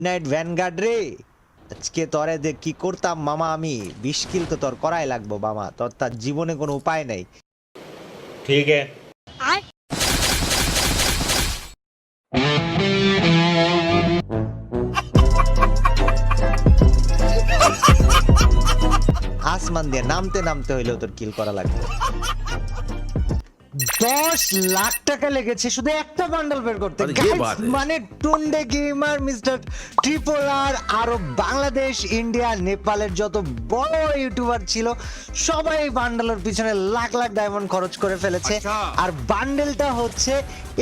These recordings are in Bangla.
নাইট ভ্যানগার্ড রে, আজকে তরে যে কি করতাম মামা, আমি 20 কিল তো তোর করাই লাগবো মামা, তোর তার জীবনে কোনো উপায় নাই। ठीक है। আসমান দিয়ে নামতে নামতে হইলেও তোর কিল করা লাগবে। 10 লাখ টাকা লেগেছে শুধু একটা বান্ডেল বের করতে। আরে ये Guys, बात है। মানে টুন্ডে গেমার, মিস্টার ট্রিপল আর, আরো বাংলাদেশ, ইন্ডিয়া, নেপালের যত বড় ইউটিউবার ছিল সবাই এই বান্ডেলের পিছনে লাখ লাখ ডায়মন্ড খরচ করে ফেলেছে। আচ্ছা। আর বান্ডেলটা হচ্ছে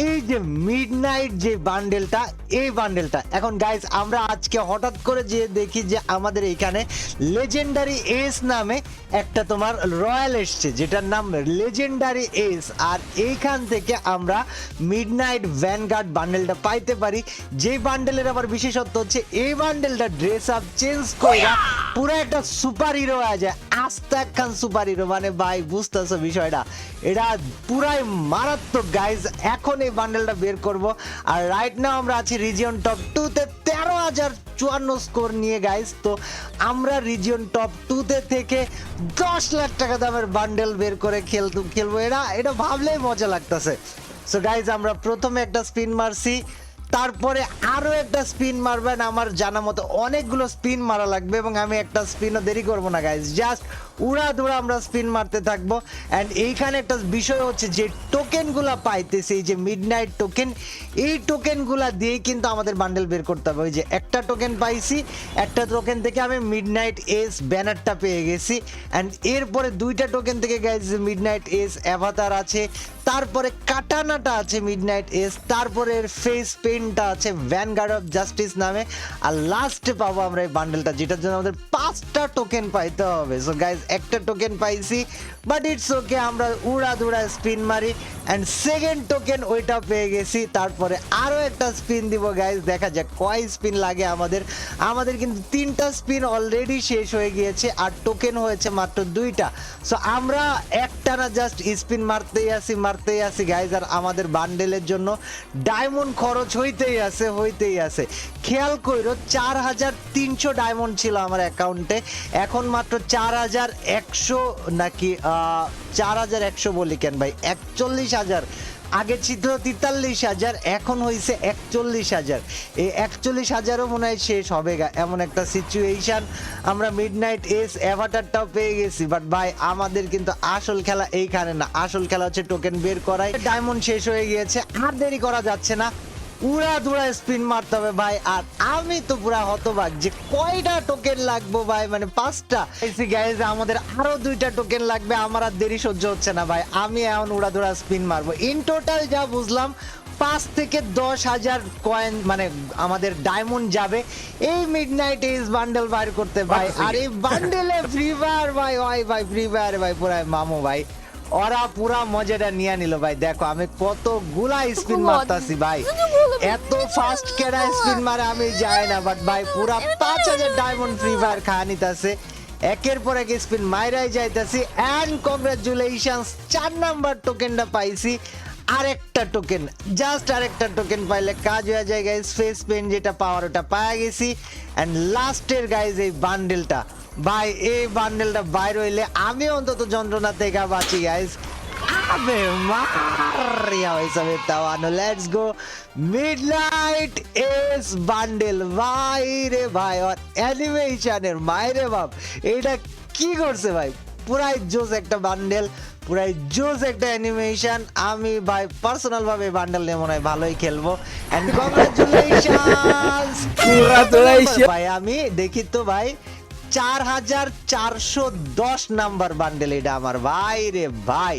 এই যে মিডনাইট যে বান্ডেলটা, এই বান্ডেলটা। এখন গাইস আমরা আজকে হঠাৎ করে যে দেখি যে আমাদের এইখানে লেজেন্ডারি এস নামে একটা তোমার রয়্যাল এসছে, যেটার নাম লেজেন্ডারি এস। আর এইখান থেকে আমরা মিডনাইট ভ্যানগার্ড বান্ডেলটা পাইতে পারি, যে বান্ডেলের আবার বিশেষত্ব হচ্ছে এই বান্ডেলটা ড্রেস আপ চেঞ্জ করে পুরো একটা সুপার হিরো হয়ে যায়, আস্তে একখান সুপার হিরো। মানে ভাই বুঝতেছো বিষয়টা, এটা পুরাই মারাত্মক গাইজ। এখন এই বান্ডেলটা বের করব। আর রাইট নাও আমরা আছি রিজিয়ন টপ 2 তে 13,054 স্কোর নিয়ে গাইজ। তো আমরা রিজিয়ন টপ 2 তে থেকে 10 লাখ টাকা দামের বান্ডেল বের করে খেলবো। এটা ভাবলেই মজা লাগতেছে। সো গাইজ আমরা প্রথমে একটা স্পিন মারছি, তারপরে আরো একটা স্পিন মারবেন। আমার জানা মতো অনেকগুলো স্পিন মারা লাগবে এবং আমি একটা স্পিনও দেরি করব না গাইজ, জাস্ট উড়া দুরা আমরা স্পিন মারতে থাকবো। অ্যান্ড এইখানে একটা বিষয় হচ্ছে যে টোকেনগুলা পাইতেছে, এই যে মিডনাইট টোকেন, এই টোকেনগুলা দিয়ে কিন্তু আমাদের বান্ডেল বের করতে হবে। ওই যে একটা টোকেন পাইছি, একটা টোকেন থেকে আমি মিডনাইট এস ব্যানারটা পেয়ে গেছি। অ্যান্ড এরপরে দুইটা টোকেন থেকে গাইজ মিডনাইট এস অ্যাভাতার আছে, তারপরে কাটানাটা আছে মিডনাইট এস, তারপরে ফেস পেইন্টটা আছে ভ্যানগার্ড অফ জাস্টিস নামে, আর লাস্টে পাবো আমরা এই বান্ডেলটা, যেটার জন্য আমাদের 5টা টোকেন পাইতে হবে। সো গাইজ একটা টোকেন পাইছি, বাট ইটস ওকে, আমরা উড়া দুড়া স্পিন মারি অ্যান্ড সেকেন্ড টোকেন ওইটা পেয়ে গেছি। তারপরে আরো একটা স্পিন দিব গাইজ, দেখা যাক কয় স্পিন লাগে আমাদের কিন্তু 3টা স্পিন অলরেডি শেষ হয়ে গিয়েছে আর টোকেন হয়েছে মাত্র 2টা। সো আমরা একটানা জাস্ট স্পিন মারতেই আসি গাইজ। আর আমাদের বান্ডেলের জন্য ডায়মন্ড খরচ হইতেই আছে। খেয়াল কইরো 4,300 ডায়মন্ড ছিল আমার অ্যাকাউন্টে, এখন মাত্র 4,100 নাকি 4,100 বলি কেন ভাই, 41,000। আগে ছিল 43,000, এখন হয়েছে 41,000। এই 41,000ও মনে হয় শেষ হবে এমন একটা সিচুয়েশন। আমরা মিডনাইট এস অ্যাভাটারটাও পেয়ে গেছি, বাট ভাই আমাদের কিন্তু আসল খেলা এইখানে না, আসল খেলা হচ্ছে টোকেন বের করাই। ডায়মন্ড শেষ হয়ে গিয়েছে, আর দেরি করা যাচ্ছে না, উড়া দুরা স্পিন মারতে হবে ভাই। আর আমি তো পুরা হতবাক যে কয়টা টোকেন লাগবে ভাই, মানে 5টা গাইজ, আমাদের আরো 2টা টোকেন লাগবে। আমার আর দেরি সহ্য হচ্ছে না ভাই, আমি এখন উড়া দুরা স্পিন মারবো। ইন টোটাল যা বুঝলাম 5 থেকে 10,000 কয়েন মানে আমাদের ডায়মন্ড যাবে এই মিডনাইট এজ বান্ডেল বাইর করতে ভাই। আর এই বান্ডেলে ফ্রি ফায়ার ভাই, ভাই ফ্রি ফায়ার ভাই পুরাই মামু ভাই, ওরা পুরা মজাটা নিয়ে নিল ভাই। দেখো আমি কতগুলা স্পিন মারতাছি ভাই, এত ফাস্ট কেডা স্পিন মারে আমি যাই না, বাট ভাই পুরা 5,000 ডায়মন্ড ফ্রি ফায়ার খাওয়া নিতেছে, একের পর এক স্পিন মাইরাই যাইতাছি। এন্ড কংগ্রাচুলেশনস, 4 নাম্বার টোকেনটা পাইছি। আরেকটা টোকেন, জাস্ট আরেকটা টোকেন পাইলে কাজ হয়ে যায় গাইজ। ফেস পেন যেটা পাওয়ার ওটা পাওয়া গেছি। এন্ড লাস্টের গাইজ এই বান্ডেলটা ভাই, এই বান্ডেলটা বাইর হইলে আমি অন্তত যন্ত্রণা থেকে বাঁচি গাইজ। আবে মারিয়া হিসাবে তাওয়ানো, লেটস গো মিডনাইট এস বান্ডেল ভাই রে ভাই। আর অ্যানিমেশনের মাইরে বাপ, এটা কি করছে ভাই, পুরাই জোস একটা বান্ডেল, পুরাই জোস একটা অ্যানিমেশন। আমি ভাই পার্সোনাল ভাবে বান্ডেল নিয়ে মনে হয় ভালোই খেলবো। এন্ড কংগ্রাচুলেশনস ভাই, আমি দেখি তো ভাই 4,410 নাম্বার বান্ডেল এটা আমার ভাই রে ভাই,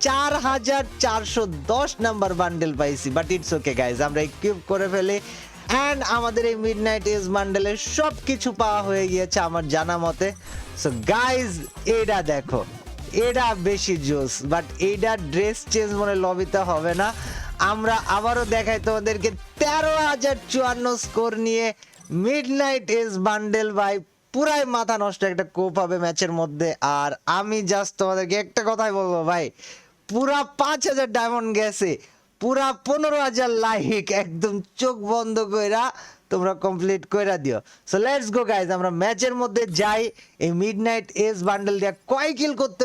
4,410 নাম্বার বান্ডেল পাইছি। বাট ইটস ওকে গাইজ, আমরা ইকুইপ করে ফেলি। অ্যান্ড আমাদের এই মিডনাইট এজ বান্ডেলের সব কিছু পাওয়া হয়ে গিয়েছে আমার জানা মতে। সো গাইজ এটা দেখো, এটা বেশি জোস, বাট এইটা ড্রেস চেঞ্জ মনে লবিতে হবে না। আমরা আবারও দেখাই তোমাদেরকে 13,054 স্কোর নিয়ে মিডনাইট এজ বান্ডেল ভাই, পুরাই মাথা নষ্ট একটা কোপ হবে ম্যাচের মধ্যে। আর আমি জাস্ট তোমাদেরকে একটা কথাই বলবো ভাই, পুরা 5,000 ডায়মন্ড গেছে, পুরা 15,000 লাইক, একদম চোখ বন্ধ কইরা তোমরা কমপ্লিট করে দিও। সো লেটস গো গাইজ, আমরা ম্যাচের মধ্যে যাই। এই মিডনাইট এস বান্ডেল দিয়ে কয় কিল করতে